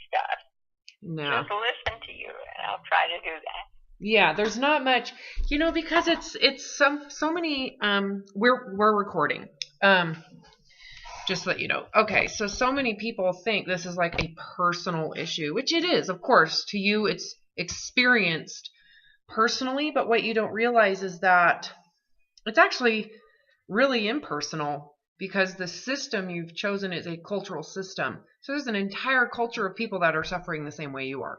stuff. No. Just listen to you, and I'll try to do that. Yeah, there's not much, because it's so many. We're recording. Just to let you know. Okay, so many people think this is like a personal issue, which it is, of course. To you, it's experienced personally, but what you don't realize is that it's actually really impersonal because the system you've chosen is a cultural system. So there's an entire culture of people that are suffering the same way you are.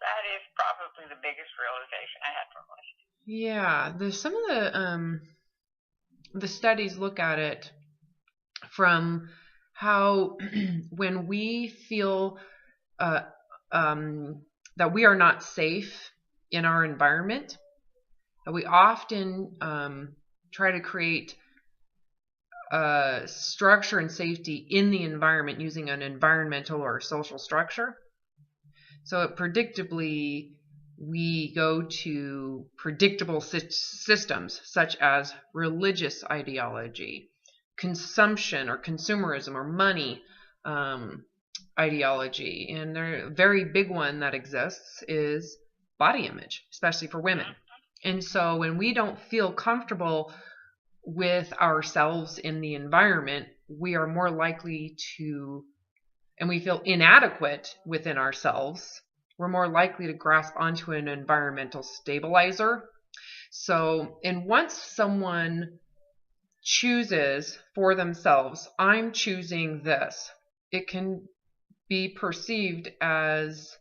That is probably the biggest realization I had from listening. Yeah, some of the studies look at it from how when we feel uh, that we are not safe in our environment, that we often try to create structure and safety in the environment using an environmental or social structure. So predictably, we go to predictable systems such as religious ideology, consumption or consumerism or money ideology. And a very big one that exists is body image, especially for women. And so when we don't feel comfortable with ourselves in the environment, we are more likely to, and we feel inadequate within ourselves, we're more likely to grasp onto an environmental stabilizer. So, and once someone chooses for themselves, I'm choosing this, it can be perceived as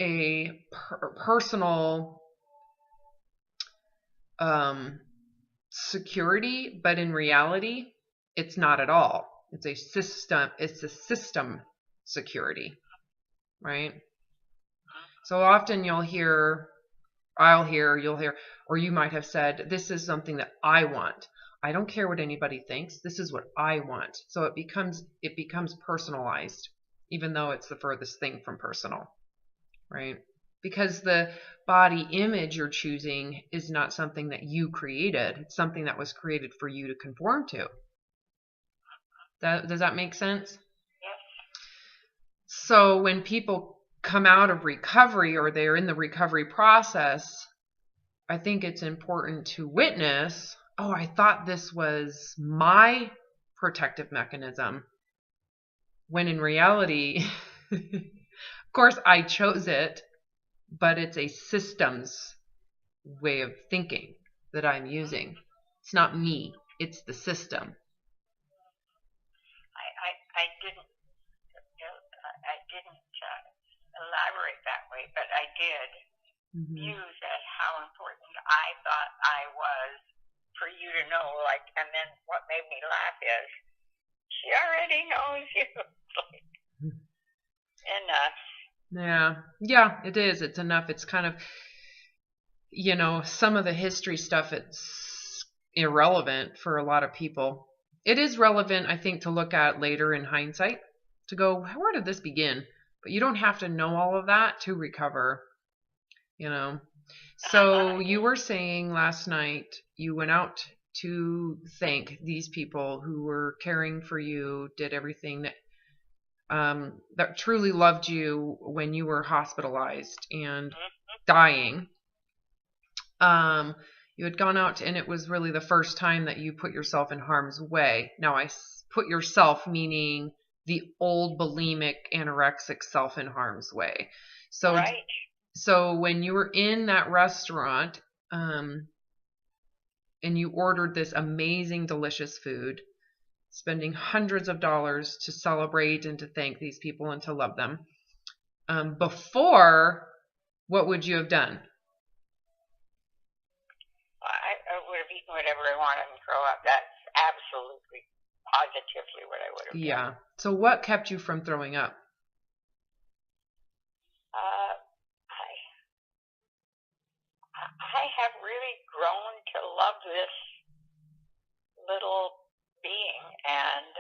a personal security, but in reality, it's not at all. It's a system security, right? So often you'll hear, you'll hear, or you might have said, this is something that I want. I don't care what anybody thinks. This is what I want. So it becomes personalized, even though it's the furthest thing from personal, right? Because the body image you're choosing is not something that you created. It's something that was created for you to conform to. Does that make sense? Yes. So when people come out of recovery or they're in the recovery process, I think it's important to witness, oh, I thought this was my protective mechanism. When in reality, of course, I chose it, but it's a systems way of thinking that I'm using. It's not me, it's the system. I didn't elaborate that way, but I did use as how important I thought I was for you to know, like, and then what made me laugh is she already knows you. Enough. Yeah, it is. It's enough. It's kind of, some of the history stuff, it's irrelevant for a lot of people. It is relevant, I think, to look at later in hindsight, to go, where did this begin? But you don't have to know all of that to recover, So you were saying last night you went out to thank these people who were caring for you, did everything that truly loved you when you were hospitalized and dying. You had gone out, and it was really the first time that you put yourself in harm's way. Now, I put yourself meaning the old bulimic, anorexic self in harm's way. So, right. So when you were in that restaurant, and you ordered this amazing, delicious food, spending hundreds of dollars to celebrate and to thank these people and to love them, before, what would you have done? I would have eaten whatever I wanted and throw up. That's absolutely, positively what I would have done. Yeah. So what kept you from throwing up? I have really grown to love this little being, and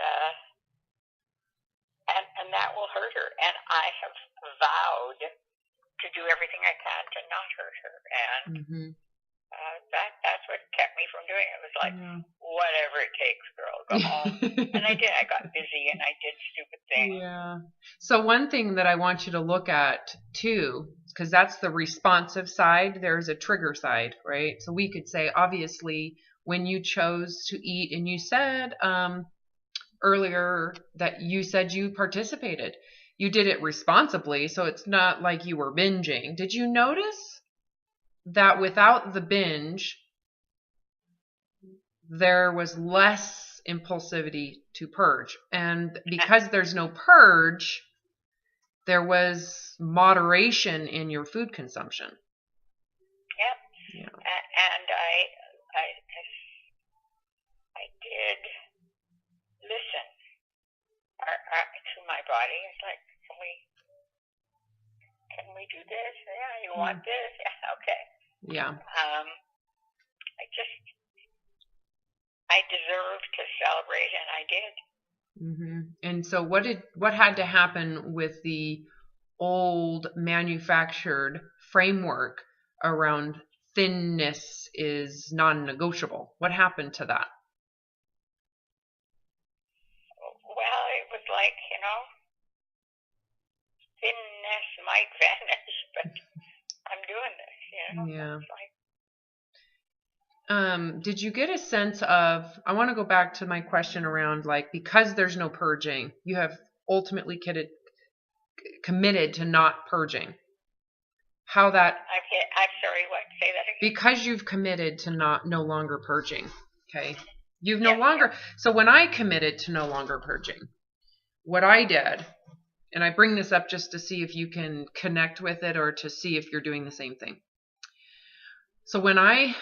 that will hurt her. And I have vowed to do everything I can to not hurt her. And that's what kept me from doing it. It was like, whatever it takes, girl, go home. And I did. I got busy and I did stupid things. Yeah. So one thing that I want you to look at too, because that's the responsive side, there's a trigger side, right? So we could say, obviously, when you chose to eat, and you said earlier that you said you participated, you did it responsibly, so it's not like you were binging. Did you notice that without the binge, there was less impulsivity to purge? And because there's no purge, there was moderation in your food consumption. Yep. Yeah. And I did listen to my body. It's like, can we do this? Yeah, you want this? Yeah, okay. Yeah. I deserved to celebrate, and I did. Mm-hmm. And so what had to happen with the old manufactured framework around thinness is non-negotiable? What happened to that? Well, it was like, thinness might vanish, but I'm doing this, Yeah. It's like, did you get a sense of, I want to go back to my question around, like, because there's no purging, you have ultimately committed to not purging. How that... I'm sorry, what? Say that again. Because you've committed to no longer purging, okay? You've no longer... So when I committed to no longer purging, what I did, and I bring this up just to see if you can connect with it or to see if you're doing the same thing. So when I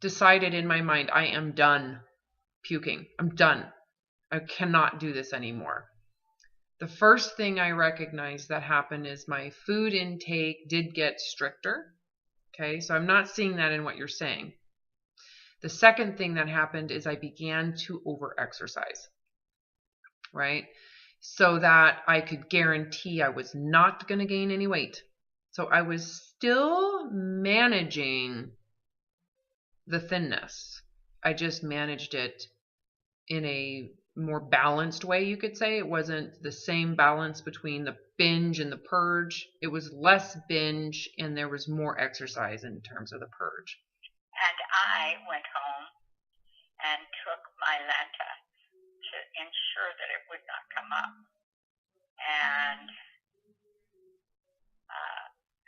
decided in my mind, I am done puking. I'm done. I cannot do this anymore. The first thing I recognized that happened is my food intake did get stricter. Okay, so I'm not seeing that in what you're saying. The second thing that happened is I began to over-exercise, right? So that I could guarantee I was not going to gain any weight. So I was still managing the thinness. I just managed it in a more balanced way, you could say. It wasn't the same balance between the binge and the purge. It was less binge and there was more exercise in terms of the purge. And I went home and took my Lanta to ensure that it would not come up. And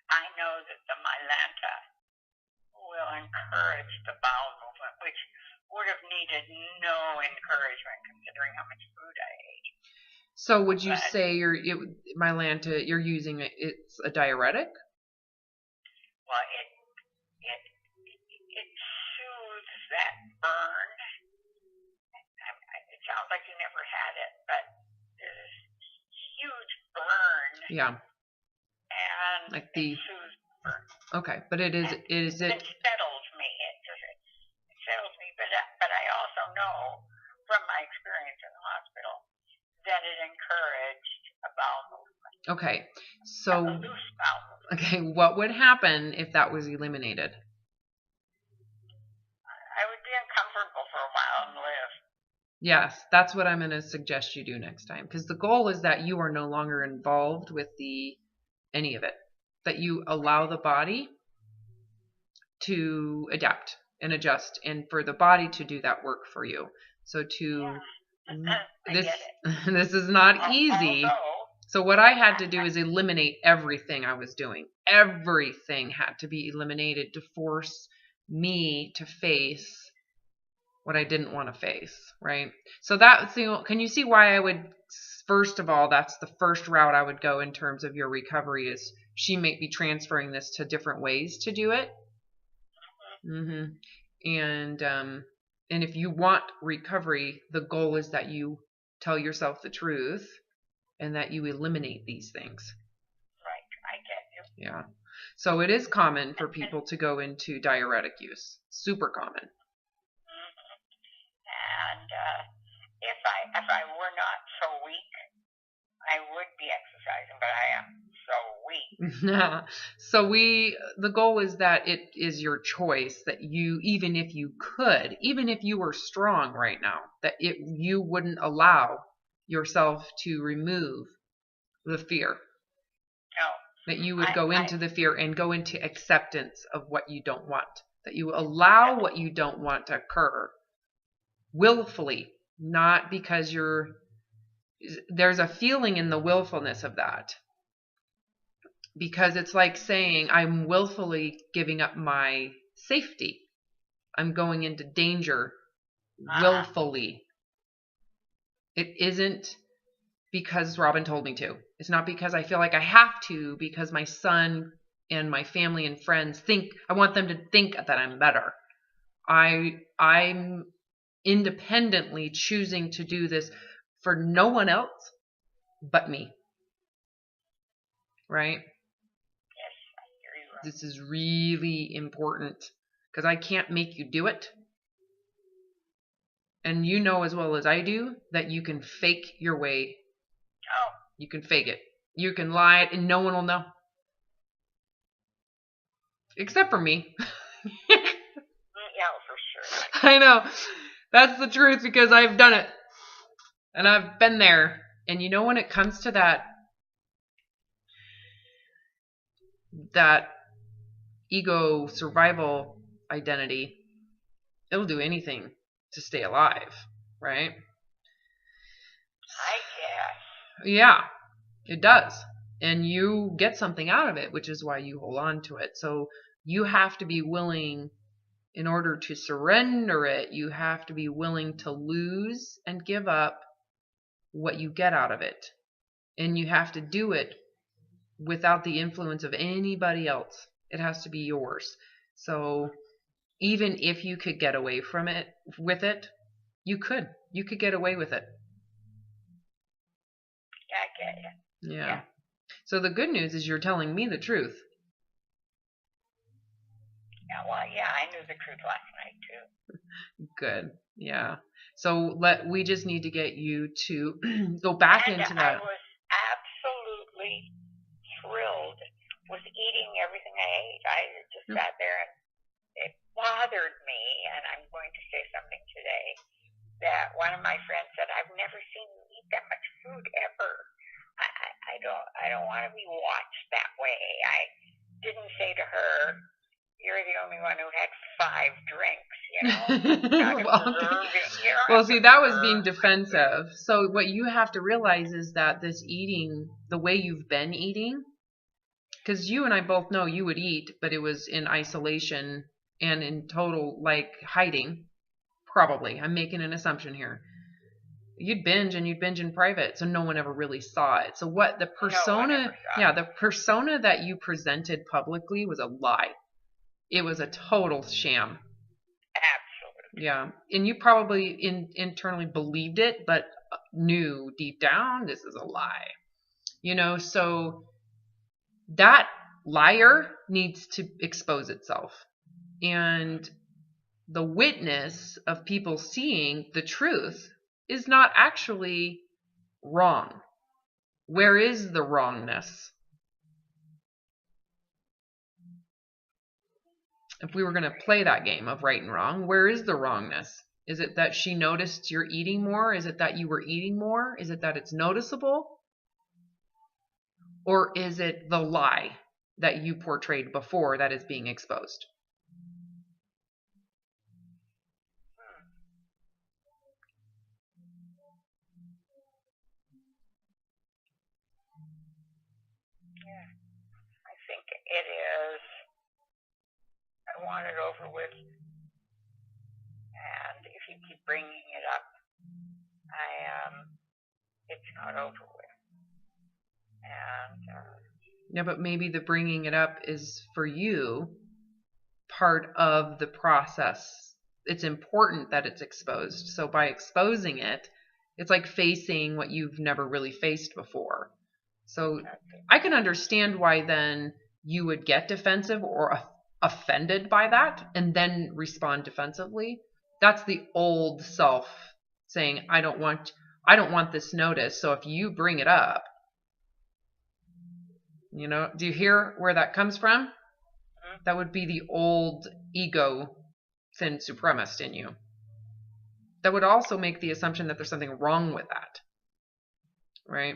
I know that the Mylanta will encourage the bowel movement, which would have needed no encouragement considering how much food I ate. So would you say Mylanta, you're using it, it's a diuretic? Well, it soothes that burn. It sounds like you never had it, but there's this huge burn. Yeah. And like it soothes the burn. Okay, but it settles me. It settles me, but I also know from my experience in the hospital that it encouraged a bowel movement. Okay, so a loose bowel movement. Okay, what would happen if that was eliminated? I would be uncomfortable for a while and live. Yes, that's what I'm going to suggest you do next time, because the goal is that you are no longer involved with any of it, that you allow the body to adapt and adjust, and for the body to do that work for you. So this is not easy. So what I had to do is eliminate everything I was doing. Everything had to be eliminated to force me to face what I didn't want to face, right? So can you see why I would, first of all, that's the first route I would go in terms of your recovery, is she may be transferring this to different ways to do it. Mm-hmm. And if you want recovery, the goal is that you tell yourself the truth and that you eliminate these things. Right, I get you. Yeah. So it is common for people to go into diuretic use. Super common. And if I were not so weak, I would be exercising, but I am so weak So the goal is that it is your choice, that you, even if you were strong right now, that you wouldn't allow yourself to remove the fear. No. That you would go into the fear and go into acceptance of what you don't want. That you allow what you don't want to occur willfully, not because there's a feeling in the willfulness of that. Because it's like saying, I'm willfully giving up my safety. I'm going into danger willfully. It isn't because Robin told me to. It's not because I feel like I have to, because my son and my family and friends I want them to think that I'm better. I'm independently choosing to do this for no one else but me. Right? This is really important because I can't make you do it. And you know as well as I do that you can fake your way. Oh. You can fake it. You can lie and no one will know. Except for me. Yeah, for sure. I know. That's the truth because I've done it. And I've been there. And you know when it comes to that ego survival identity, it'll do anything to stay alive, right? I guess. Yeah, it does. And you get something out of it, which is why you hold on to it. So you have to be willing, in order to surrender it, you have to be willing to lose and give up what you get out of it. And you have to do it without the influence of anybody else. It has to be yours. So even if you could get away with it, you could get away with it. Yeah, I get it. Yeah. So the good news is you're telling me the truth. Yeah, well, yeah, I knew the truth last night too. Good. Yeah. So we just need to get you to go back into that. I was absolutely thrilled with eating everything I ate. I just sat there and it bothered me, and I'm going to say something today, that one of my friends said, I've never seen you eat that much food ever. I don't want to be watched that way. I didn't say to her, you're the only one who had 5 drinks, Well, see, that was being defensive. So what you have to realize is that this eating, the way you've been eating, because you and I both know you would eat, but it was in isolation and in total, like, hiding. Probably. I'm making an assumption here. You'd binge in private, so no one ever really saw it. So what the persona, the persona that you presented publicly was a lie. It was a total sham. Absolutely. Yeah. And you probably internally believed it, but knew deep down this is a lie. So that liar needs to expose itself. And the witness of people seeing the truth is not actually wrong. Where is the wrongness? If we were going to play that game of right and wrong, where is the wrongness? Is it that she noticed you're eating more? Is it that you were eating more? Is it that it's noticeable? Or is it the lie that you portrayed before that is being exposed? Yeah, I think it is. I want it over with. And if you keep bringing it up, it's not over with. And yeah, but maybe the bringing it up is for you part of the process. It's important that it's exposed. So by exposing it, it's like facing what you've never really faced before. So I can understand why then you would get defensive or offended by that and then respond defensively. That's the old self saying, I don't want this notice. So if you bring it up, You know, do you hear where that comes from? Mm-hmm. That would be the old ego thin supremacist in you. That would also make the assumption that there's something wrong with that. Right?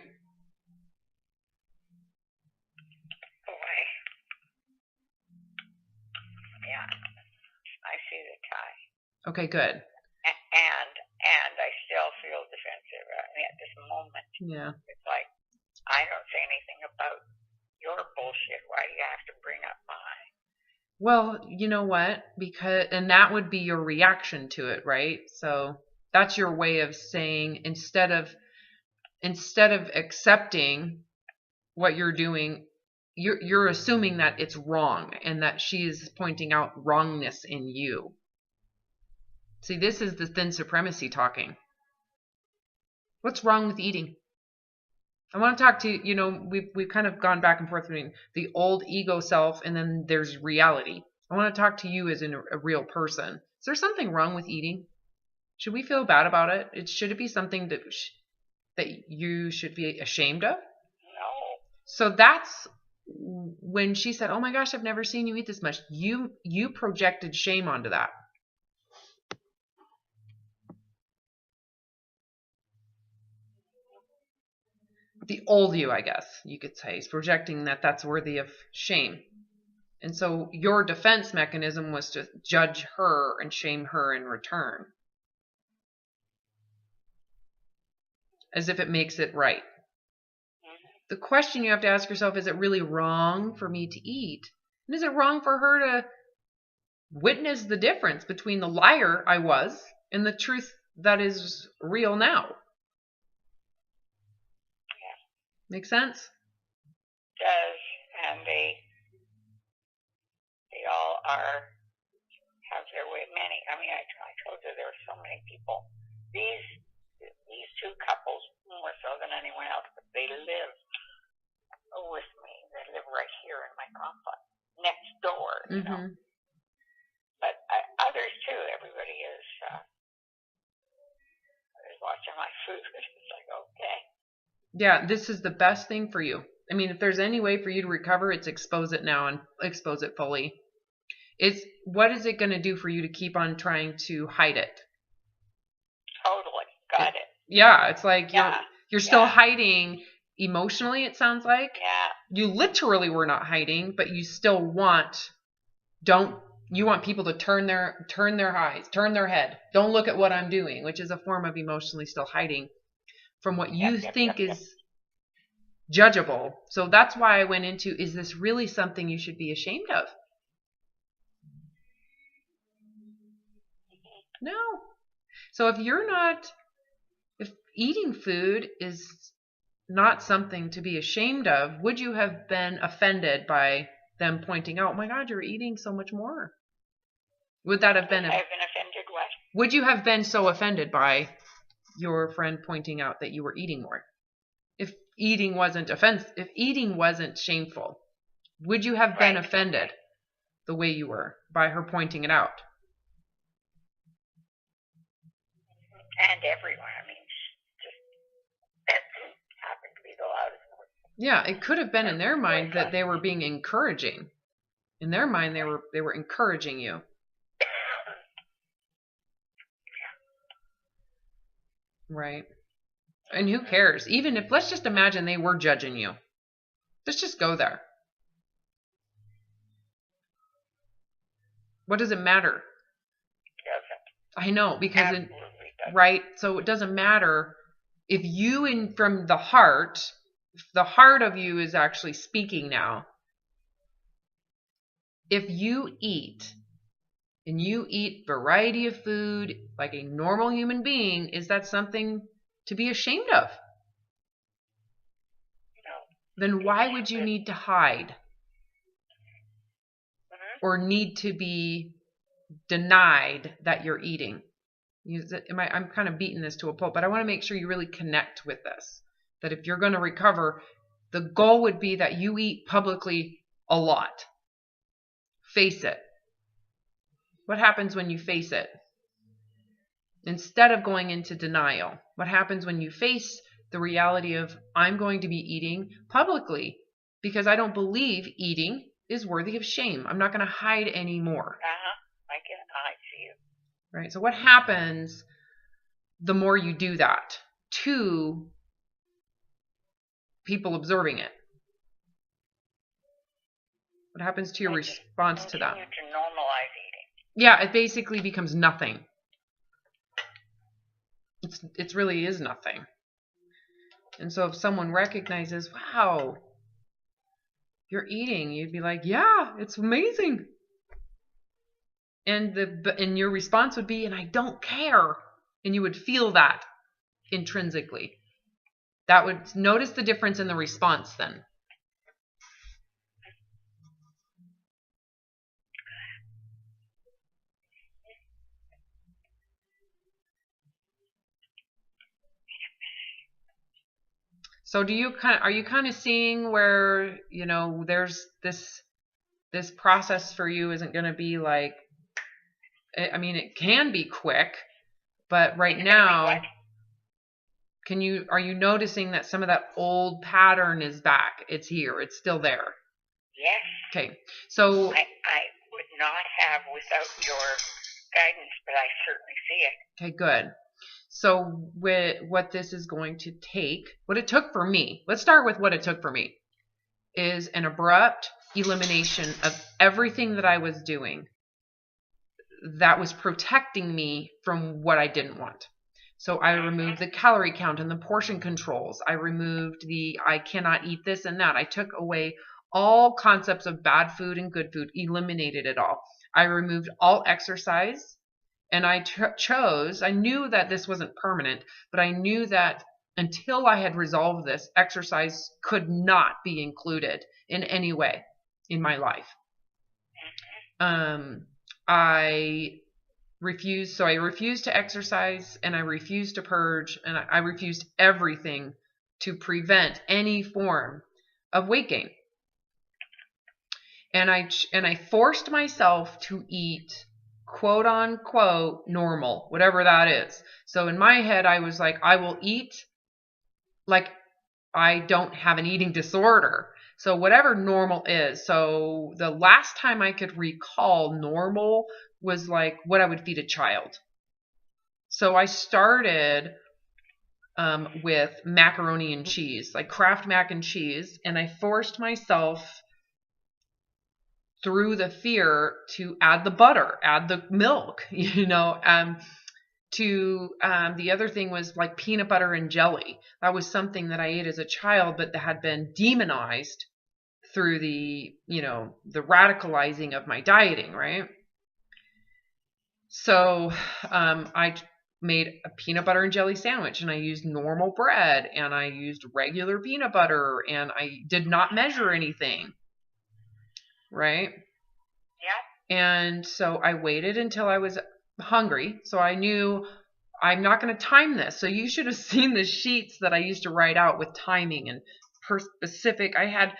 Boy. Yeah. I see the tie. Okay, good. And I still feel defensive. I mean, at this moment, it's like, I don't say anything about your bullshit. Why do you have to bring up mine? Well, you know what? And that would be your reaction to it, right? So that's your way of saying, instead of accepting what you're doing, you're assuming that it's wrong and that she is pointing out wrongness in you. See, this is the thin supremacy talking. What's wrong with eating? I want to talk to you. We've kind of gone back and forth between the old ego self and then there's reality. I want to talk to you as a real person. Is there something wrong with eating? Should we feel bad about it? Should it be something that you should be ashamed of? No. So that's when she said, "Oh my gosh, I've never seen you eat this much." You projected shame onto that. The old you, I guess you could say, is projecting that that's worthy of shame. And so your defense mechanism was to judge her and shame her in return. As if it makes it right. The question you have to ask yourself, is it really wrong for me to eat? And is it wrong for her to witness the difference between the liar I was and the truth that is real now? Yeah. Make sense? Does. And they all have their way. Many. I mean, I told you there were so many people. These two couples, more so than anyone else, but they live with me. They live right here in my complex, next door, you know. But others too. Everybody is watching my food. It's like, okay. Yeah, this is the best thing for you. I mean, if there's any way for you to recover, it's expose it now and expose it fully. What is it going to do for you to keep on trying to hide it? Totally. Got it. Yeah, it's like you're still hiding emotionally, it sounds like. Yeah. You literally were not hiding, but you still want people to turn their eyes, turn their head. Don't look at what I'm doing, which is a form of emotionally still hiding from what you think is judgeable. So that's why I went into, is this really something you should be ashamed of? No. So if eating food is not something to be ashamed of, would you have been offended by them pointing out, "Oh my God, you're eating so much more"? Would that have been? I've been offended. What? Would you have been so offended by your friend pointing out that you were eating more? If eating wasn't if eating wasn't shameful, would you have been offended the way you were by her pointing it out? And everyone, I mean, just happened to be the loudest one. Yeah, it could have been in their mind that they were being encouraging. In their mind, they were encouraging you. Right. And who cares? Even if, let's just imagine they were judging you. Let's just go there. What does it matter? I know, because right? So it doesn't matter if you from the heart, if the heart of you is actually speaking now. If you eat and you eat variety of food like a normal human being, is that something to be ashamed of? No. Then why would you need to hide? Or need to be denied that you're eating? I'm kind of beating this to a pulp, but I want to make sure you really connect with this. That if you're going to recover, the goal would be that you eat publicly a lot. Face it. What happens when you face it? Instead of going into denial, what happens when you face the reality of, I'm going to be eating publicly? because I don't believe eating is worthy of shame. I'm not going to hide anymore. I see you. Right? So what happens the more you do that to people observing it? What happens to your response to that? Continue to normalize eating. Yeah, it basically becomes nothing. It really is nothing. And so if someone recognizes, wow, you're eating, you'd be like, yeah, it's amazing. And your response would be, and I don't care. And you would feel that intrinsically. That would notice the difference in the response then. So are you kind of seeing where, there's this process for you isn't going to be like, I mean, it can be quick, but right now, are you noticing that some of that old pattern is back? It's here. It's still there. Yes. Okay. So I would not have without your guidance, but I certainly see it. Okay, good. So what this is going to take, what it took for me, let's start with what it took for me, is an abrupt elimination of everything that I was doing that was protecting me from what I didn't want. So I removed the calorie count and the portion controls. I removed I cannot eat this and that. I took away all concepts of bad food and good food, eliminated it all. I removed all exercise. And I I knew that this wasn't permanent, but I knew that until I had resolved this, exercise could not be included in any way in my life. I refused to exercise, and I refused to purge, and I refused everything to prevent any form of weight gain. And I forced myself to eat quote unquote normal, whatever that is. So in my head, I was like, I will eat like I don't have an eating disorder. So whatever normal is. So the last time I could recall normal was like what I would feed a child. So I started with macaroni and cheese, like Kraft mac and cheese, and I forced myself through the fear to add the butter, add the milk, the other thing was like peanut butter and jelly. That was something that I ate as a child, but that had been demonized through the radicalizing of my dieting, right? So I made a peanut butter and jelly sandwich, and I used normal bread, and I used regular peanut butter, and I did not measure anything. Right? Yeah. And so I waited until I was hungry. So I knew I'm not going to time this. So you should have seen the sheets that I used to write out with timing and per specific. I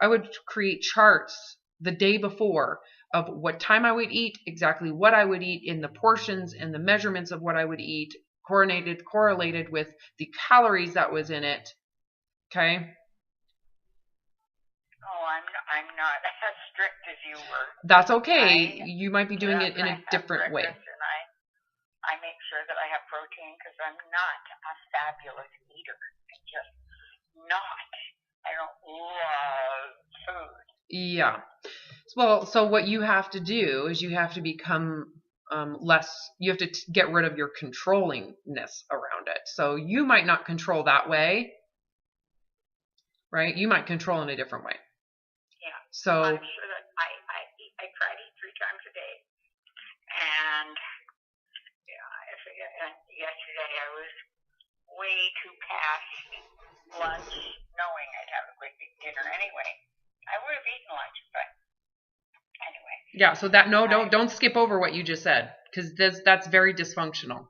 would create charts the day before of what time I would eat, exactly what I would eat in the portions and the measurements of what I would eat, correlated with the calories that was in it. Okay? I'm not as strict as you were. That's okay. You might be doing it in a different way. And I make sure that I have protein because I'm not a fabulous eater. I'm just not. I don't love food. Yeah. Well, so what you have to do is you have to become less, you have to get rid of your controllingness around it. So you might not control that way, right? You might control in a different way. Yeah. So I'm sure that I try to eat 3 times a day. And yesterday I was way too past lunch, knowing I'd have a quick dinner anyway. I would have eaten lunch, but anyway. Yeah, so don't skip over what you just said, because that's very dysfunctional.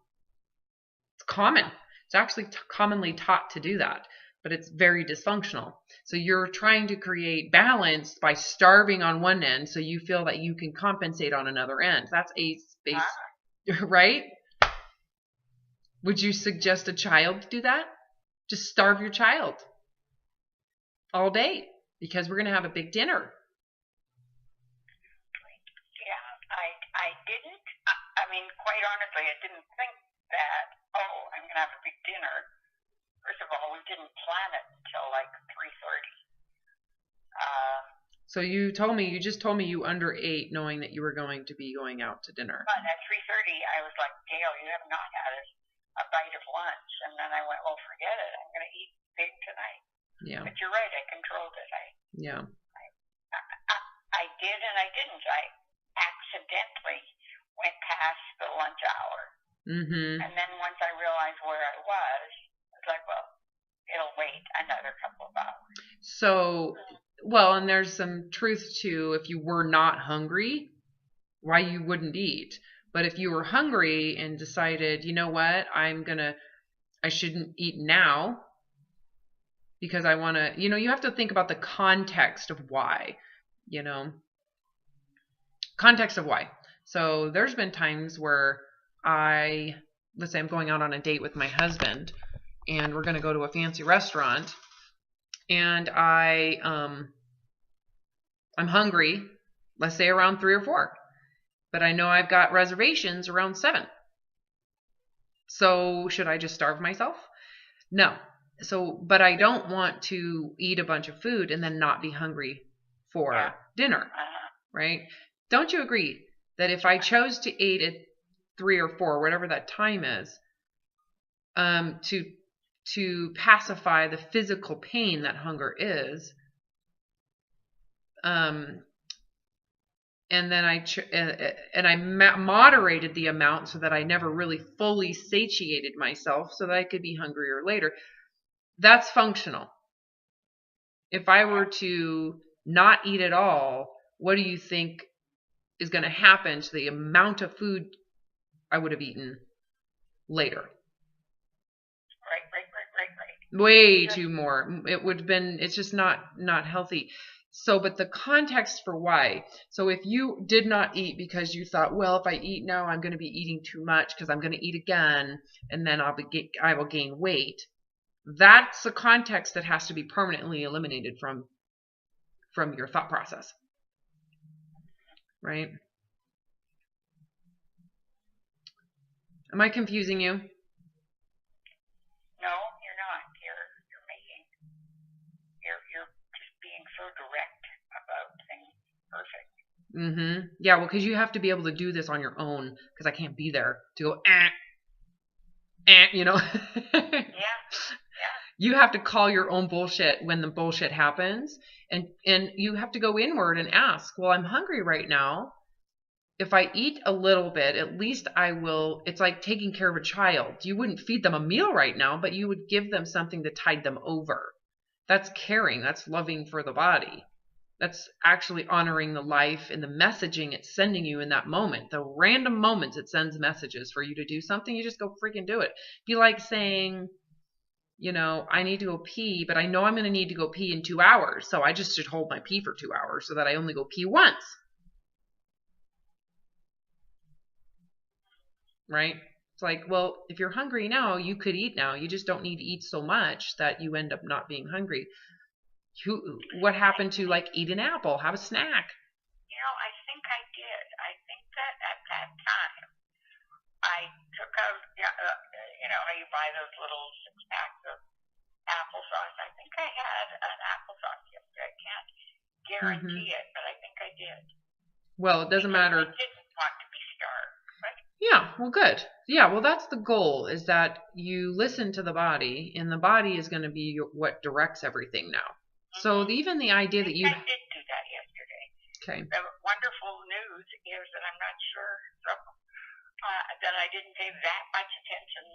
It's common. It's actually commonly taught to do that, but it's very dysfunctional. So you're trying to create balance by starving on one end, so you feel that you can compensate on another end. That's a space, right? Would you suggest a child do that? Just starve your child all day. because we're going to have a big dinner. Yeah, I didn't. I mean, quite honestly, I didn't think that. Oh, I'm going to have a big dinner. First of all, we didn't plan it until like 3:30. So you just told me you underate knowing that you were going to be going out to dinner. But at 3:30, I was like, Gail, you have not had a bite of lunch. And then I went, well, forget it. I'm going to eat big tonight. Yeah. But you're right. I controlled it. I did and I didn't. I accidentally went past the lunch hour. And then once I realized where I was like, well, it'll wait another couple of hours. So, well, and there's some truth to if you were not hungry, why you wouldn't eat. But if you were hungry and decided, you know what, I shouldn't eat now because I want to, you have to think about the context of why, context of why. So there's been times where let's say I'm going out on a date with my husband and we're going to go to a fancy restaurant and I'm hungry, let's say around 3 or 4, but I know I've got reservations around 7. So should I just starve myself? No. But I don't want to eat a bunch of food and then not be hungry for dinner, right? Don't you agree that if I chose to eat at 3 or 4, whatever that time is, to pacify the physical pain that hunger is, and then I moderated the amount so that I never really fully satiated myself so that I could be hungrier later. That's functional. If I were to not eat at all, what do you think is going to happen to the amount of food I would have eaten later? Right. Way too more. It's just not healthy. So, but the context for why. So if you did not eat because you thought, well, if I eat now, I'm going to be eating too much because I'm going to eat again and then I will gain weight. That's the context that has to be permanently eliminated from your thought process. Right? Am I confusing you? No, you're not. You're just being so direct about things. Perfect. Yeah, well, because you have to be able to do this on your own because I can't be there to go, Yeah. You have to call your own bullshit when the bullshit happens. And you have to go inward and ask, well, I'm hungry right now. If I eat a little bit, at least I will. It's like taking care of a child. You wouldn't feed them a meal right now, but you would give them something to tide them over. That's caring. That's loving for the body. That's actually honoring the life and the messaging it's sending you in that moment. The random moments it sends messages for you to do something, you just go freaking do it. Be like saying, I need to go pee, but I know I'm going to need to go pee in 2 hours. So I just should hold my pee for 2 hours so that I only go pee once. Right? It's like, well, if you're hungry now, you could eat now. You just don't need to eat so much that you end up not being hungry. What happened to eat an apple, have a snack? I think I did. I think that at that time, I took out, how you buy those little 6-packs of applesauce. I think I had an applesauce yesterday. I can't guarantee it, but I think I did. Well, it doesn't matter. I didn't want to be starved. Right? Yeah, well, good. Yeah, well, that's the goal, is that you listen to the body, and the body is going to be what directs everything now. So even the idea that you... I did do that yesterday. Okay. The wonderful news is that I'm not sure that I didn't pay that much attention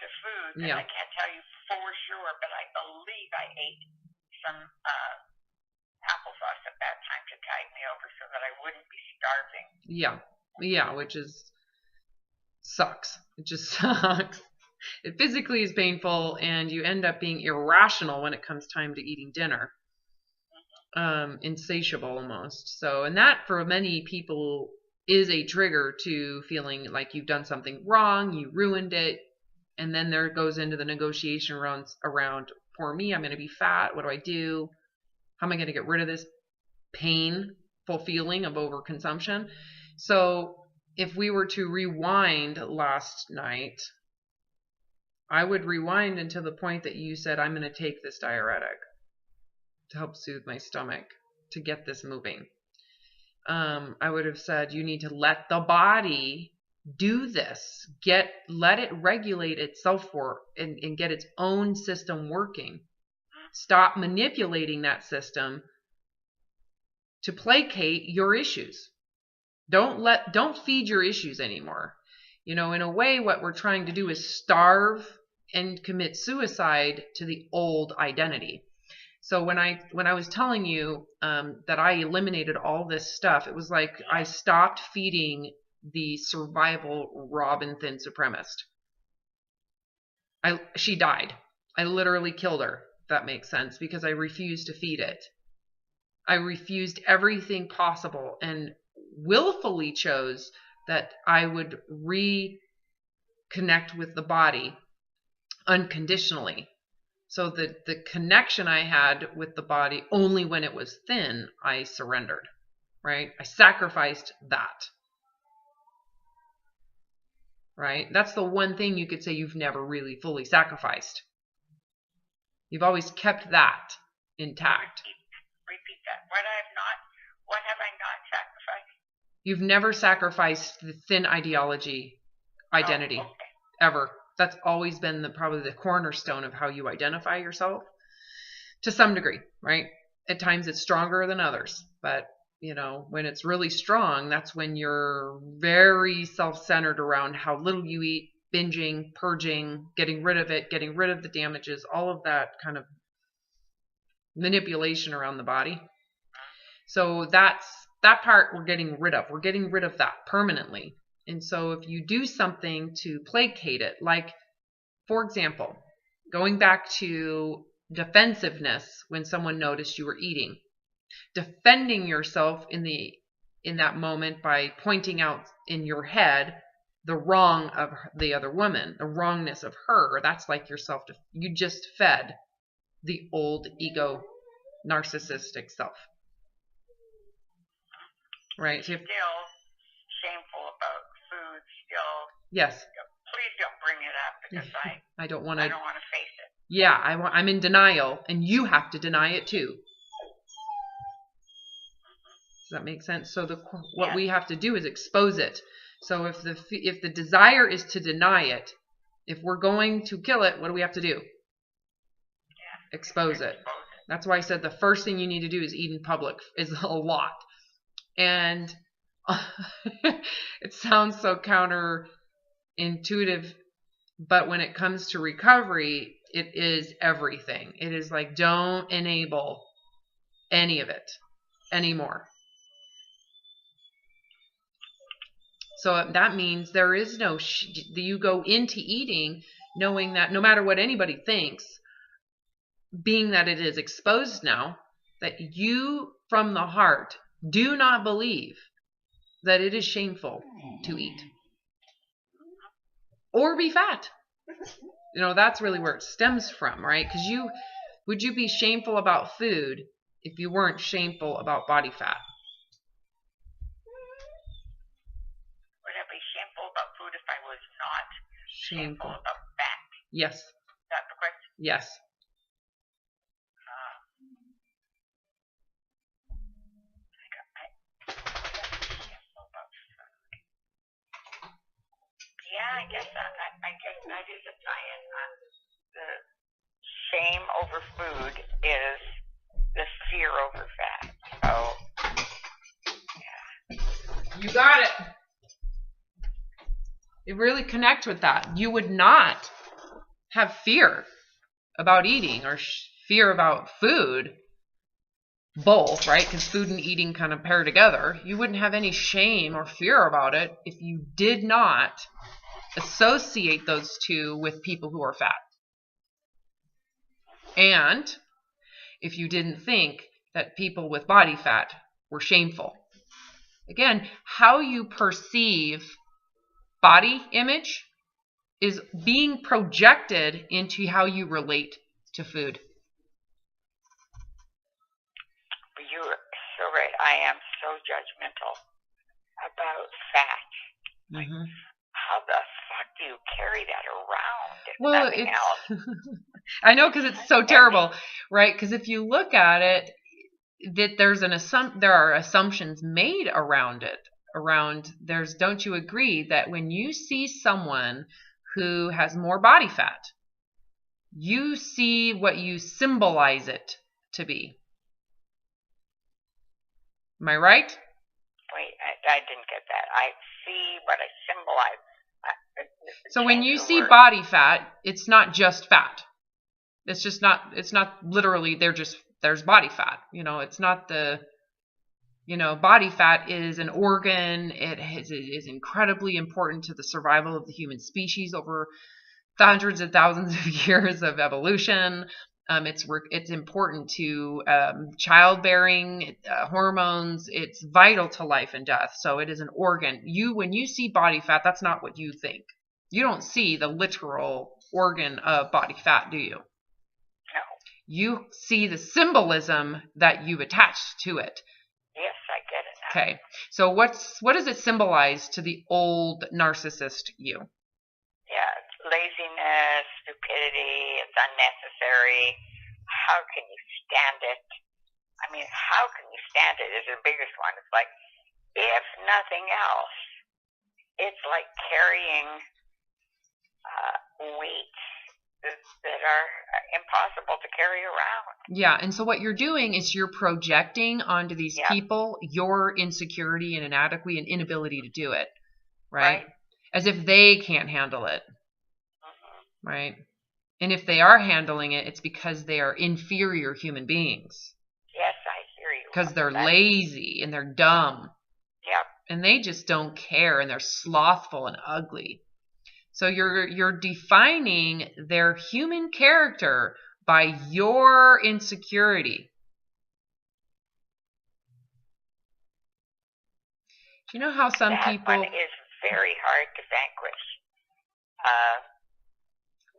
to food. And I can't tell you for sure, but I believe I ate some applesauce at that time to tide me over so that I wouldn't be starving. Yeah, which sucks. It just sucks. It physically is painful, and you end up being irrational when it comes time to eating dinner. Insatiable almost. So, and that for many people is a trigger to feeling like you've done something wrong, you ruined it, and then there goes into the negotiation around, poor me, I'm going to be fat, what do I do? How am I going to get rid of this painful feeling of overconsumption? So if we were to rewind last night, I would rewind until the point that you said, I'm going to take this diuretic to help soothe my stomach, to get this moving. I would have said, you need to let the body do this. Let it regulate itself and get its own system working. Stop manipulating that system to placate your issues. Don't feed your issues anymore. In a way, what we're trying to do is starve and commit suicide to the old identity. So when I was telling you that I eliminated all this stuff, it was like I stopped feeding the survival Robin thin supremacist. She died. I literally killed her, if that makes sense, because I refused to feed it. I refused everything possible and willfully chose that I would reconnect with the body unconditionally. So the connection I had with the body, only when it was thin, I surrendered, right? I sacrificed that, right? That's the one thing you could say you've never really fully sacrificed. You've always kept that intact. Repeat that. What have I not sacrificed? You've never sacrificed the thin identity, Okay. ever. That's always been probably the cornerstone of how you identify yourself to some degree, right? At times it's stronger than others, but when it's really strong, that's when you're very self-centered around how little you eat, binging, purging, getting rid of it, getting rid of the damages, all of that kind of manipulation around the body. So that part we're getting rid of. We're getting rid of that permanently. And so if you do something to placate it, like, for example, going back to defensiveness when someone noticed you were eating, defending yourself in that moment by pointing out in your head the wrong of the other woman, the wrongness of her, that's like yourself. You just fed the old ego narcissistic self. Right? So still shameful about food, still. Yes. Please don't bring it up because I don't want to face it. Yeah, I'm in denial, and you have to deny it too. Does that make sense? So what we have to do is expose it. So if the desire is to deny it, if we're going to kill it, what do we have to do? Expose it. That's why I said the first thing you need to do is eat in public is a lot. And it sounds so counterintuitive, but when it comes to recovery, it is everything. It is like, don't enable any of it anymore. So that means there is no, you go into eating knowing that no matter what anybody thinks, being that it is exposed now, that you from the heart do not believe that it is shameful to eat or be fat. That's really where it stems from, right? Because would you be shameful about food if you weren't shameful about body fat? Would I be shameful about food if I was not shameful about fat? Yes. Is that the question? Yes. Yeah, I guess that is a tie-in. The shame over food is the fear over fat. So, yeah. You got it. You really connect with that. You would not have fear about eating or fear about food. Both, right? Because food and eating kind of pair together. You wouldn't have any shame or fear about it if you did not associate those two with people who are fat. And if you didn't think that people with body fat were shameful. Again, how you perceive body image is being projected into how you relate to food. I am so judgmental about fat. Like, how the fuck do you carry that around? If nothing else. I know, because it's so terrible, right? Because if you look at it, that there are assumptions made around it. Don't you agree that when you see someone who has more body fat, you see what you symbolize it to be? Am I right? Wait, I didn't get that. I see what I symbolize. So when you see body fat, it's not just fat. It's not literally there's body fat. It's not body fat is an organ. It is incredibly important to the survival of the human species over hundreds of thousands of years of evolution. It's important to childbearing, hormones. It's vital to life and death. So it is an organ. When you see body fat, that's not what you think. You don't see the literal organ of body fat, do you? No. You see the symbolism that you've attached to it. Yes, I get it now. Okay. So what does it symbolize to the old narcissist you? Yeah, it's laziness, stupidity, it's unnecessary. How can you stand it? I mean, how can you stand it is the biggest one. It's like, if nothing else, it's like carrying weights that are impossible to carry around. Yeah, and so what you're doing is you're projecting onto these people your insecurity and inadequacy and inability to do it, right? As if they can't handle it, right? And if they are handling it, it's because they are inferior human beings. Yes, I hear you. Because they're lazy and they're dumb. Yep. And they just don't care, and they're slothful and ugly. So you're defining their human character by your insecurity. Do you know how some people... That one is very hard to vanquish.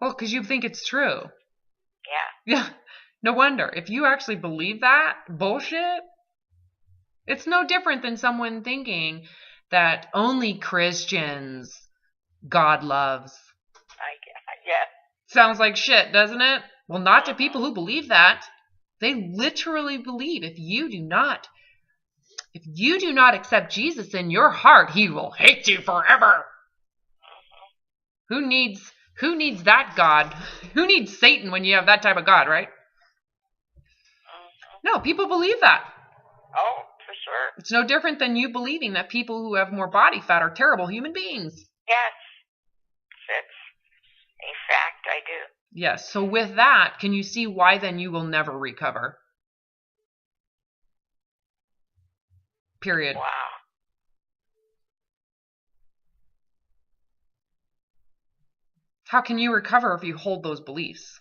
Well, because you think it's true. Yeah. Yeah. No wonder. If you actually believe that bullshit, it's no different than someone thinking that only Christians God loves. Yeah. Sounds like shit, doesn't it? Well, not to people who believe that. They literally believe if you do not accept Jesus in your heart, he will hate you forever. Who needs that God? Who needs Satan when you have that type of God, right? No, people believe that. Oh, for sure. It's no different than you believing that people who have more body fat are terrible human beings. Yes. It's a fact, I do. Yes. So with that, can you see why then you will never recover? Period. Wow. How can you recover if you hold those beliefs?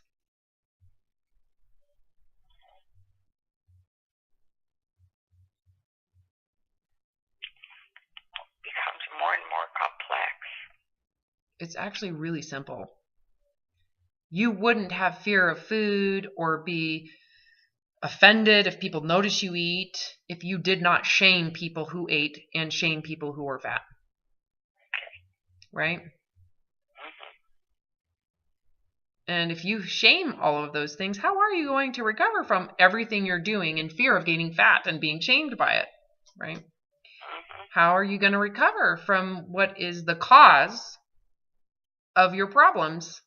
It becomes more and more complex. It's actually really simple. You wouldn't have fear of food or be offended if people notice you eat if you did not shame people who ate and shame people who were fat. Right? And if you shame all of those things, how are you going to recover from everything you're doing in fear of gaining fat and being shamed by it? Right? How are you going to recover from what is the cause of your problems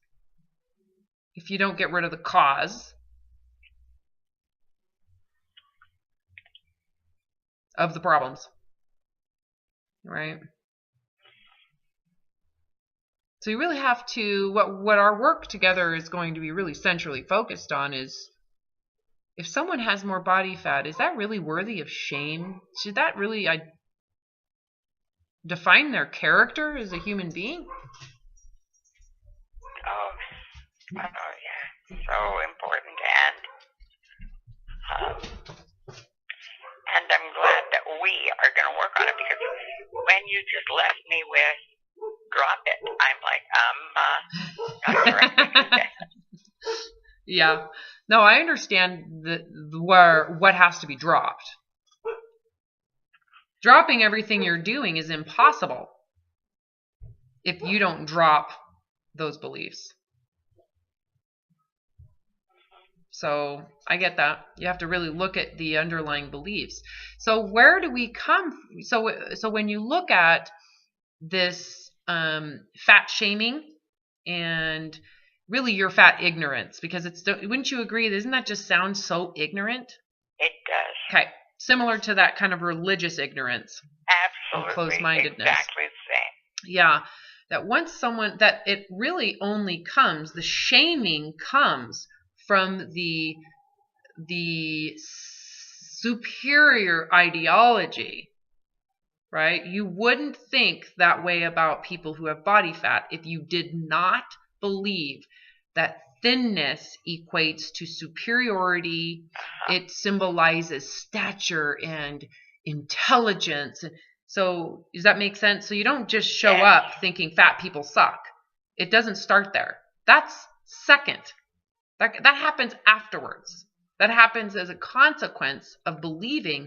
if you don't get rid of the cause of the problems? Right? So you really have to, what our work together is going to be really centrally focused on is, if someone has more body fat, is that really worthy of shame? Should that really define their character as a human being? Oh yeah. So important. And I'm glad that we are going to work on it, because when you just left me with drop it, I'm like, not sure I can do that. Yeah. No, I understand what has to be dropped. Dropping everything you're doing is impossible if you don't drop those beliefs. So I get that. You have to really look at the underlying beliefs. So where do we come? So when you look at this fat shaming and really your fat ignorance, because wouldn't you agree? Doesn't that just sound so ignorant? It does. Okay, similar to that kind of religious ignorance. Absolutely. And closed-mindedness. Exactly the same. Yeah, that it really only comes, the shaming comes from the superior ideology, right? You wouldn't think that way about people who have body fat if you did not believe that thinness equates to superiority. It symbolizes stature and intelligence. So does that make sense? So you don't just show up thinking fat people suck. It doesn't start there. That's second. That happens afterwards. That happens as a consequence of believing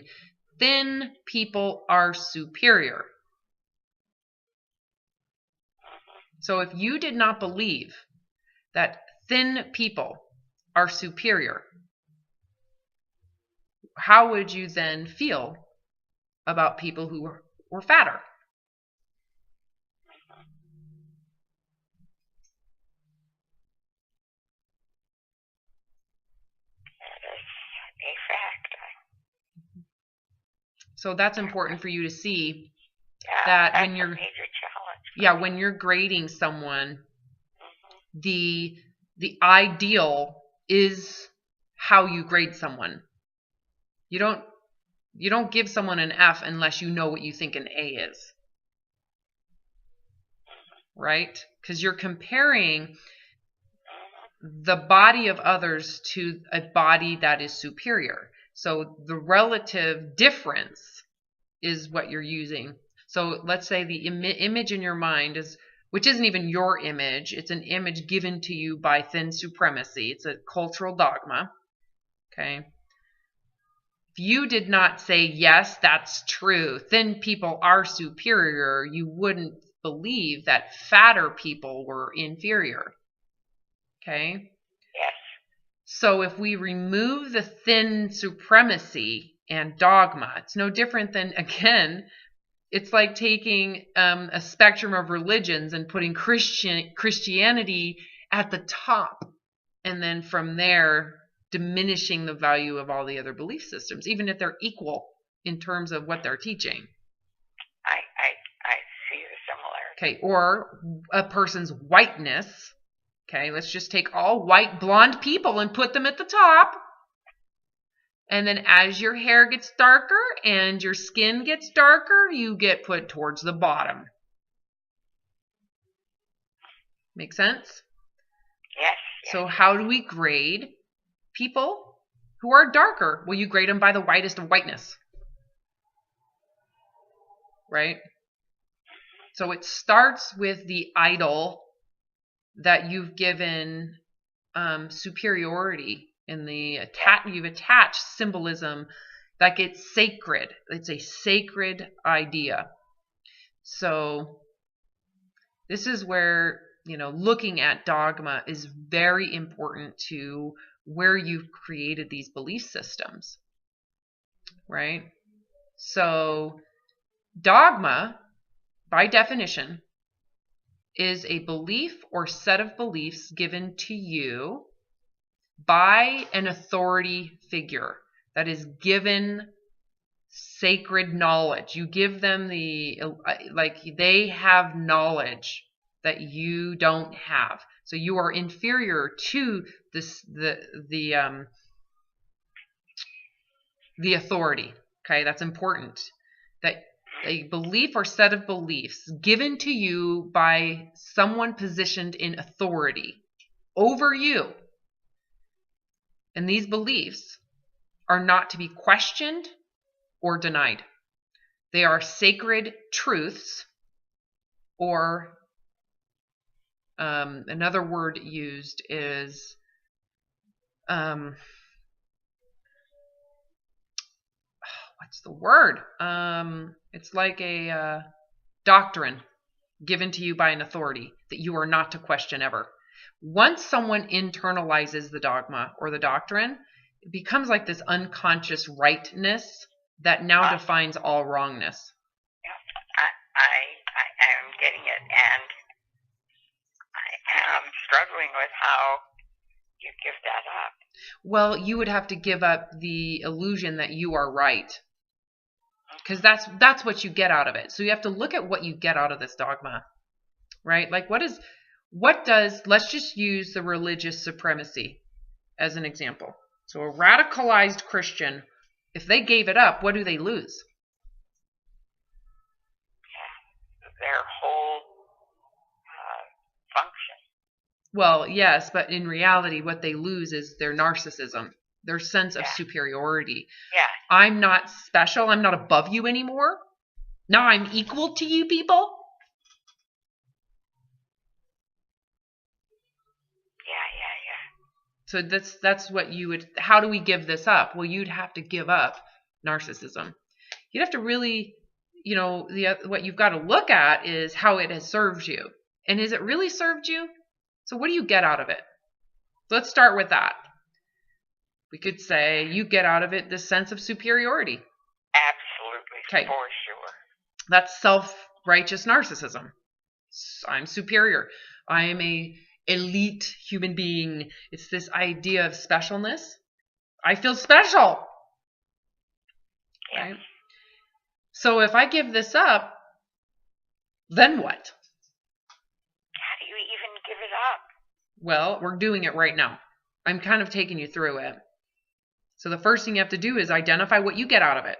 thin people are superior. So if you did not believe that thin people are superior, how would you then feel about people who were fatter? A fact. So that's important for you to see that when you're a major challenge. When you're grading someone, the ideal is how you grade someone. You don't give someone an F unless you know what you think an A is. Right? Because you're comparing the body of others to a body that is superior. So the relative difference is what you're using. So let's say the image in your mind which isn't even your image. It's an image given to you by thin supremacy. It's a cultural dogma. Okay. If you did not say, yes, that's true, thin people are superior, you wouldn't believe that fatter people were inferior. Okay? Yes. So if we remove the thin supremacy and dogma, it's no different than, again, it's like taking a spectrum of religions and putting Christianity at the top, and then from there diminishing the value of all the other belief systems, even if they're equal in terms of what they're teaching. I see the similarity. Okay, or a person's whiteness. Okay, let's just take all white blonde people and put them at the top. And then as your hair gets darker and your skin gets darker, you get put towards the bottom. Make sense? Yes. So how do we grade people who are darker? Well, you grade them by the whitest of whiteness. Right? So it starts with the idol that you've given superiority, and you've attached symbolism that gets sacred. It's a sacred idea. So this is where, looking at dogma is very important to where you've created these belief systems, right? So dogma, by definition, is a belief or set of beliefs given to you by an authority figure that is given sacred knowledge. You give them they have knowledge that you don't have. So you are inferior to the authority. Okay, that's important. That a belief or set of beliefs given to you by someone positioned in authority over you. And these beliefs are not to be questioned or denied. They are sacred truths, or another word used is what's the word? It's like a doctrine given to you by an authority that you are not to question ever. Once someone internalizes the dogma or the doctrine, it becomes like this unconscious rightness that now defines all wrongness. I am getting it, and I am struggling with how you give that up. Well, you would have to give up the illusion that you are right. Because that's what you get out of it. So you have to look at what you get out of this dogma. Right? Like let's just use the religious supremacy as an example. So a radicalized Christian, if they gave it up, what do they lose? Their whole function. Well, yes, but in reality, what they lose is their narcissism, their sense of superiority. Yeah. I'm not special. I'm not above you anymore. Now I'm equal to you people. So that's what you would. How do we give this up? Well, you'd have to give up narcissism. You'd have to really, what you've got to look at is how it has served you, and is it really served you? So what do you get out of it? Let's start with that. We could say you get out of it this sense of superiority. Absolutely, okay. For sure. That's self-righteous narcissism. I'm superior. I am a elite human being. It's this idea of specialness. I feel special. Yeah. Right? So if I give this up, then what? How do you even give it up? Well, we're doing it right now. I'm kind of taking you through it. So the first thing you have to do is identify what you get out of it.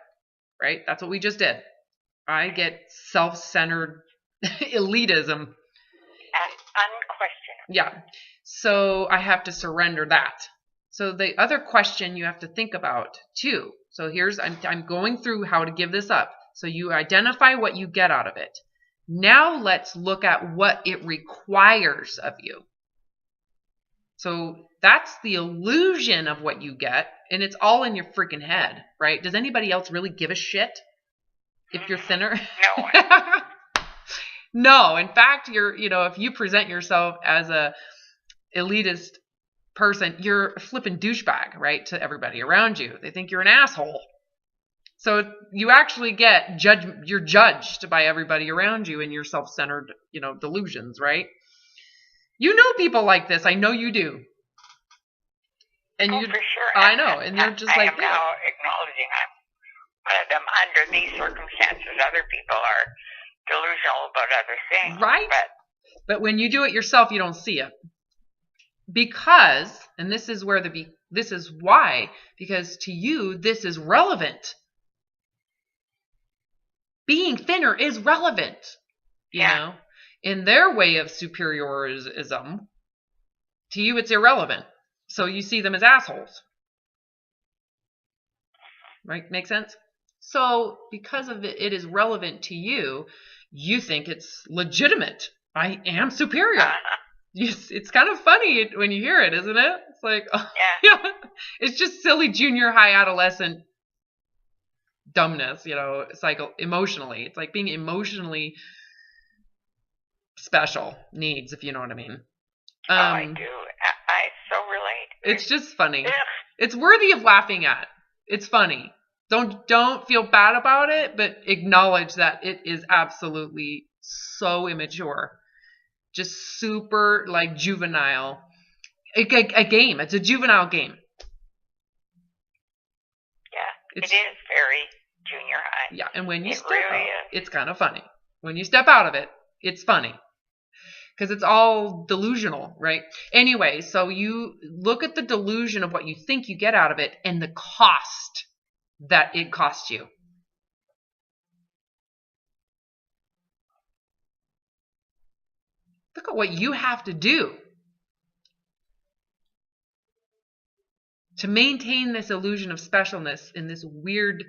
Right? That's what we just did. I get self-centered elitism. Unquestionable. Yeah. So I have to surrender that. So the other question you have to think about too. So I'm going through how to give this up. So you identify what you get out of it. Now let's look at what it requires of you. So that's the illusion of what you get, and it's all in your freaking head, right? Does anybody else really give a shit if you're thinner? No one. No, in fact, if you present yourself as a elitist person, you're a flipping douchebag, right, to everybody around you. They think you're an asshole. So you actually you're judged by everybody around you in your self-centered, delusions, right? You know people like this. I know you do. And for sure. I know, and they're just like I am now acknowledging I'm one of them. Under these circumstances, other people are delusional about other things. Right. But when you do it yourself, you don't see it. Because, and this is why, because to you, this is relevant. Being thinner is relevant. You know? In their way of superiorism, to you, it's irrelevant. So you see them as assholes. Right? Make sense? So because of it is relevant to you, you think it's legitimate. I am superior. It's kind of funny when you hear it, isn't it? It's like, yeah. It's just silly junior high adolescent dumbness, it's like emotionally. It's like being emotionally special needs, if you know what I mean. I do. I so relate. It's just funny. It's worthy of laughing at. It's funny. Don't feel bad about it, but acknowledge that it is absolutely so immature. Just super juvenile. A game. It's a juvenile game. Yeah, it is very junior high. Yeah, and when you step really out, it's kind of funny. When you step out of it, it's funny. Because it's all delusional, right? Anyway, so you look at the delusion of what you think you get out of it and the cost that it costs you. Look at what you have to do to maintain this illusion of specialness in this weird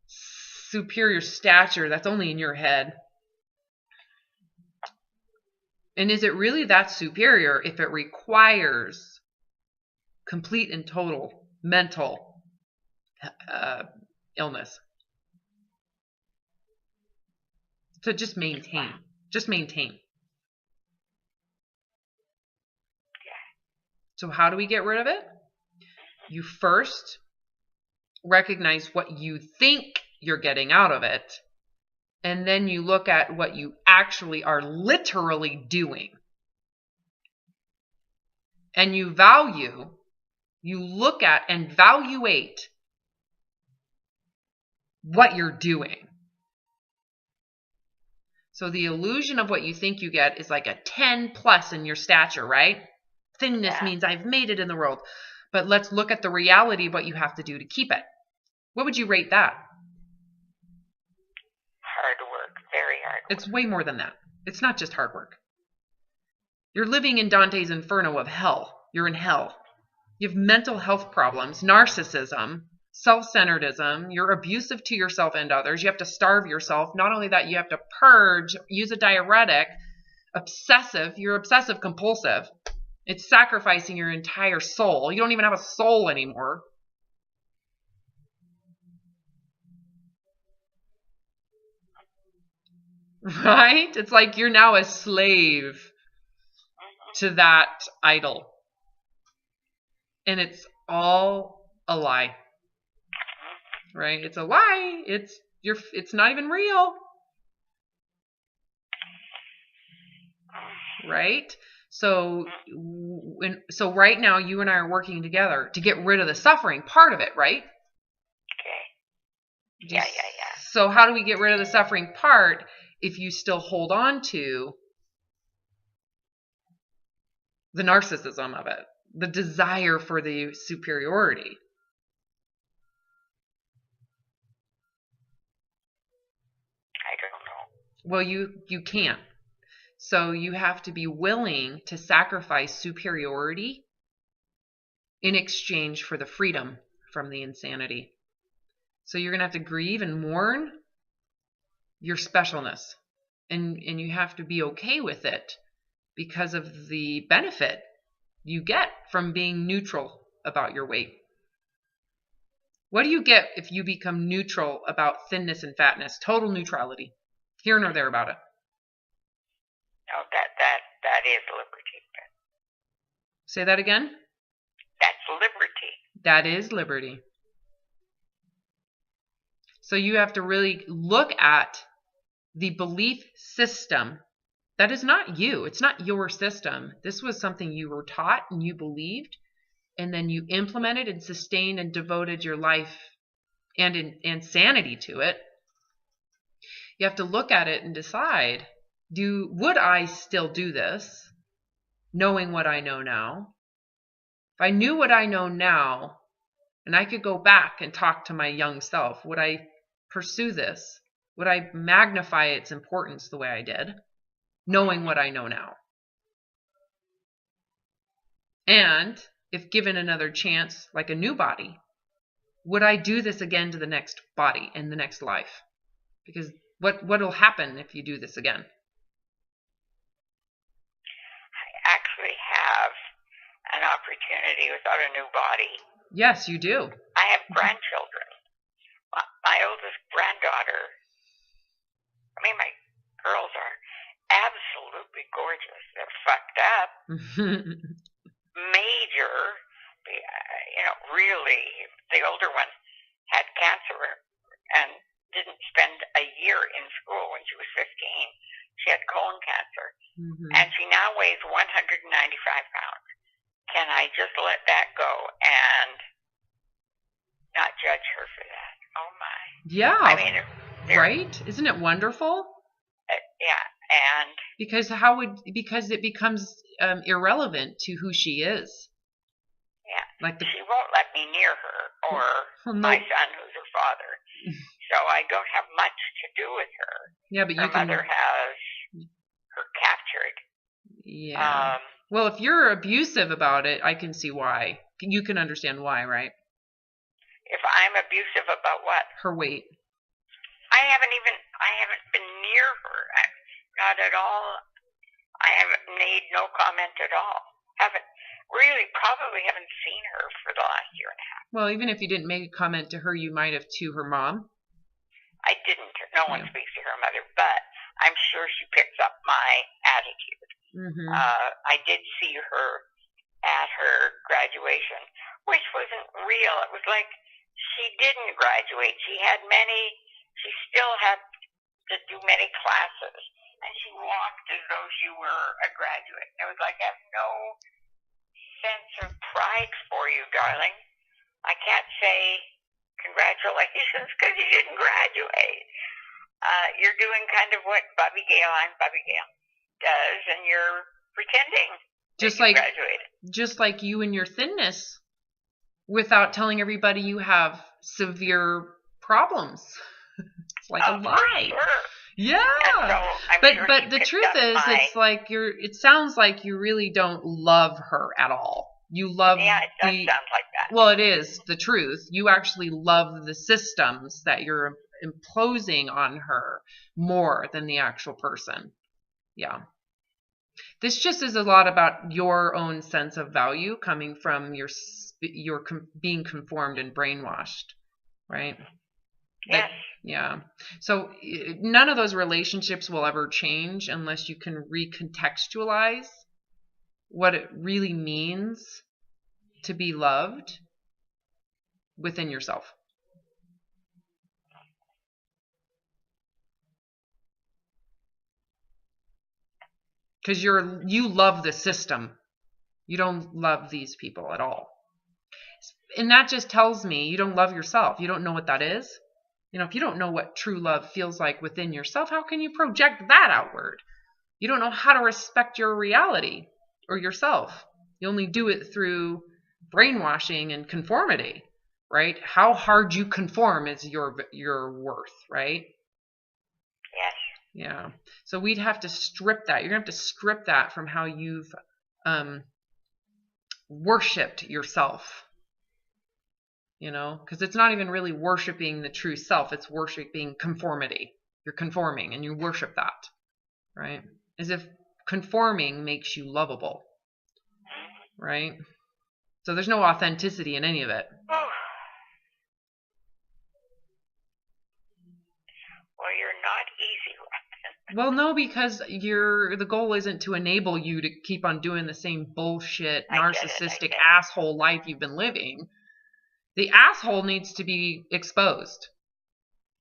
superior stature that's only in your head. And is it really that superior if it requires complete and total mental illness. So just maintain. Just maintain. So how do we get rid of it? You first recognize what you think you're getting out of it. And then you look at what you actually are literally doing. And you look at and evaluate what you're doing. So the illusion of what you think you get is like a 10 plus in your stature, right? Thinness means I've made it in the world. But let's look at the reality of what you have to do to keep it. What would you rate that? Hard work. Very hard work. It's way more than that. It's not just hard work. You're living in Dante's Inferno of hell. You're in hell. You have mental health problems, narcissism, self-centeredism. You're abusive to yourself and others. You have to starve yourself. Not only that, you have to purge, use a diuretic, obsessive. You're obsessive compulsive. It's sacrificing your entire soul. You don't even have a soul anymore. Right? It's like you're now a slave to that idol. And it's all a lie. Right? It's a lie. It's not even real. Right? So right now you and I are working together to get rid of the suffering part of it, right? Okay. Yeah. So how do we get rid of the suffering part if you still hold on to the narcissism of it, the desire for the superiority? I don't know. Well, you can't. So you have to be willing to sacrifice superiority in exchange for the freedom from the insanity. So you're going to have to grieve and mourn your specialness. And you have to be okay with it because of the benefit you get from being neutral about your weight. What do you get if you become neutral about thinness and fatness? Total neutrality. Here nor there about it. No, that is liberty. Say that again? That's liberty. That is liberty. So you have to really look at the belief system. That is not you. It's not your system. This was something you were taught and you believed, and then you implemented and sustained and devoted your life and sanity to it. You have to look at it and decide, would I still do this, knowing what I know now? If I knew what I know now, and I could go back and talk to my young self, would I pursue this? Would I magnify its importance the way I did, knowing what I know now? And if given another chance, like a new body, would I do this again to the next body and the next life? Because what will happen if you do this again? I actually have an opportunity without a new body. Yes, you do. I have grandchildren. My oldest granddaughter, my girls are absolutely gorgeous. They're fucked up. Major, really, the older one had cancer and didn't spend a year in school when she was 15. She had colon cancer. And she now weighs 195 pounds. Can I just let that go and not judge her for that? Oh, my. Yeah. Right? Isn't it wonderful? Yeah. And because it becomes irrelevant to who she is. Yeah. She won't let me near her or my son, who's her father. So I don't have much to do with her. Yeah, but her mother has her captured. Yeah. Well, if you're abusive about it, I can see why. You can understand why, right? If I'm abusive about what? Her weight. I haven't been near her. Not at all. I haven't made no comment at all. really probably haven't seen her for the last year and a half. Well, even if you didn't make a comment to her, you might have to her mom. I didn't. No one speaks to her mother, but I'm sure she picks up my attitude. Mm-hmm. I did see her at her graduation, which wasn't real. It was like she didn't graduate. She still had to do many classes, and she walked as though she were a graduate. It was like, I have no sense of pride for you, darling. I can't say congratulations because you didn't graduate. You're doing kind of what Bobby Gale does, and you're pretending just that you like graduated. Just like you and your thinness, without telling everybody you have severe problems. It's like a lie. Sure. Yeah. So but the truth is, it's like it sounds like you really don't love her at all. You love it does sound like that. Well, it is the truth. You actually love the systems that you're imposing on her more than the actual person. Yeah. This just is a lot about your own sense of value coming from your being conformed and brainwashed, right? Yes. Yeah. So none of those relationships will ever change unless you can recontextualize what it really means to be loved within yourself. Because you love the system. You don't love these people at all. And that just tells me you don't love yourself. You don't know what that is. If you don't know what true love feels like within yourself, how can you project that outward? You don't know how to respect your reality or yourself. You only do it through brainwashing and conformity, right? How hard you conform is your worth, right? Yes. Yeah. So we'd have to strip that. You're going to have to strip that from how you've worshipped yourself. Because it's not even really worshiping the true self. It's worshiping conformity. You're conforming and you worship that, right? As if conforming makes you lovable, right? So there's no authenticity in any of it. Well, you're not easy. Well, no, because the goal isn't to enable you to keep on doing the same bullshit, narcissistic asshole life you've been living. The asshole needs to be exposed.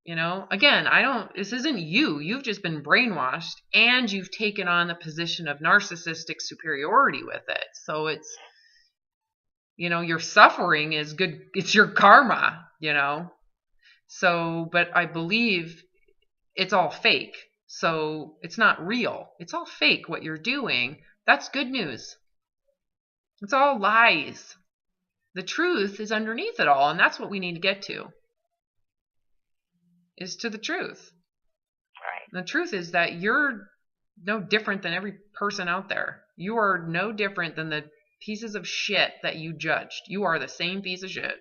Again, this isn't you. You've just been brainwashed and you've taken on the position of narcissistic superiority with it. So it's, your suffering is good. It's your karma, So, but I believe it's all fake. So it's not real. It's all fake what you're doing. That's good news. It's all lies. The truth is underneath it all, and that's what we need to get to. Is to the truth. Right. The truth is that you're no different than every person out there. You are no different than the pieces of shit that you judged. You are the same piece of shit.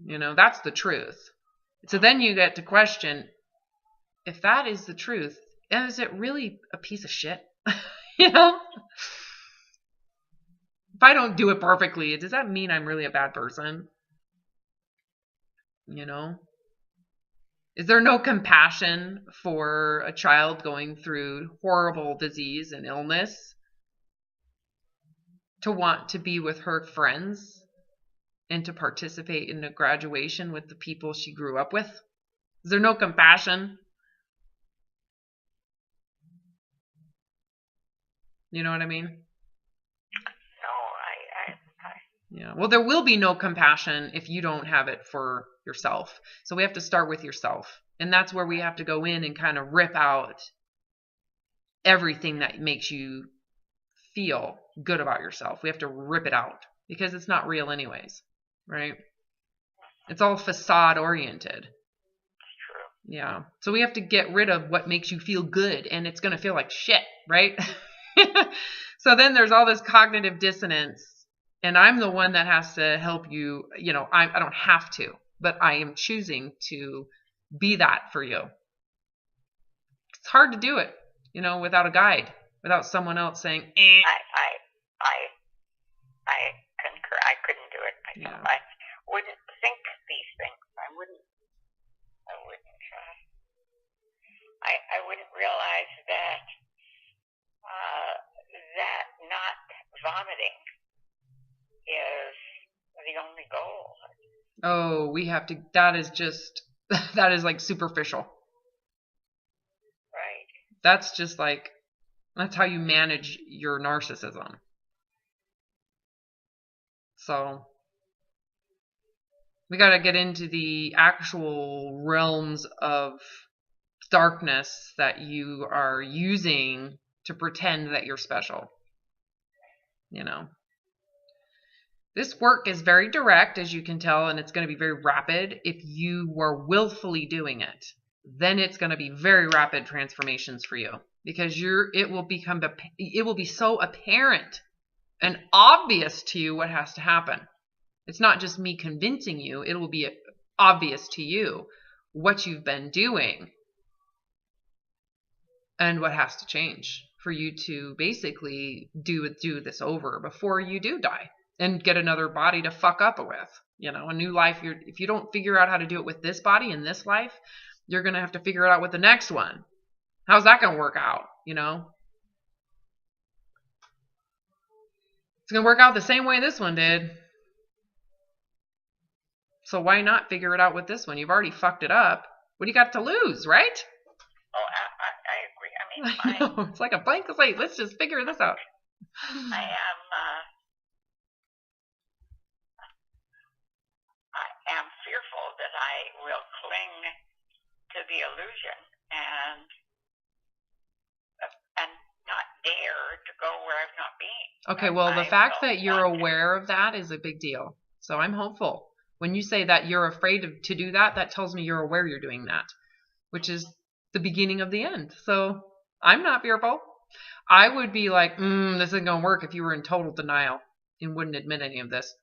That's the truth. So then you get to question, if that is the truth, is it really a piece of shit? If I don't do it perfectly, does that mean I'm really a bad person? Is there no compassion for a child going through horrible disease and illness to want to be with her friends and to participate in a graduation with the people she grew up with? Is there no compassion? You know what I mean? Yeah. Well, there will be no compassion if you don't have it for yourself. So we have to start with yourself. And that's where we have to go in and kind of rip out everything that makes you feel good about yourself. We have to rip it out because it's not real anyways, right? It's all facade oriented. True. Yeah. So we have to get rid of what makes you feel good, and it's going to feel like shit, right? So then there's all this cognitive dissonance. And I'm the one that has to help you. I don't have to, but I am choosing to be that for you. It's hard to do it, without a guide, without someone else saying, I I concur. I couldn't do it myself. Yeah. I wouldn't think these things. I wouldn't I wouldn't realize that that not vomiting is the only goal. Oh, we have to. That is just. That is like superficial. Right. That's just like. That's how you manage your narcissism. So. We got to get into the actual realms of darkness that you are using to pretend that you're special. You know. This work is very direct, as you can tell, and it's going to be very rapid. If you are willfully doing it, then it's going to be very rapid transformations for you, because it will be so apparent and obvious to you what has to happen. It's not just me convincing you, it will be obvious to you what you've been doing and what has to change for you to basically do this over before you do die. And get another body to fuck up with, a new life. If you don't figure out how to do it with this body in this life, you're gonna have to figure it out with the next one. How's that gonna work out? It's gonna work out the same way this one did. So why not figure it out with this one? You've already fucked it up. What do you got to lose, right? Oh, I agree. I mean, I know. It's like a blank slate. Let's just figure this out. I am fearful that I will cling to the illusion and not dare to go where I've not been. Okay, well, the fact that you're aware of that is a big deal. So I'm hopeful. When you say that you're afraid to do that, that tells me you're aware you're doing that, which is the beginning of the end. So I'm not fearful. I would be like, this isn't going to work if you were in total denial and wouldn't admit any of this.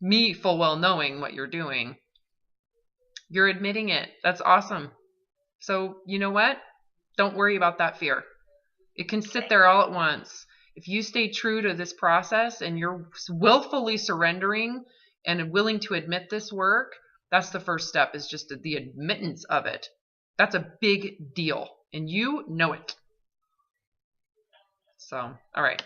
Me full well knowing what you're doing. You're admitting it. That's awesome. So you know what? Don't worry about that fear. It can sit there all at once. If you stay true to this process and you're willfully surrendering and willing to admit this work, that's the first step, is just the admittance of it. That's a big deal. And you know it. So, all right.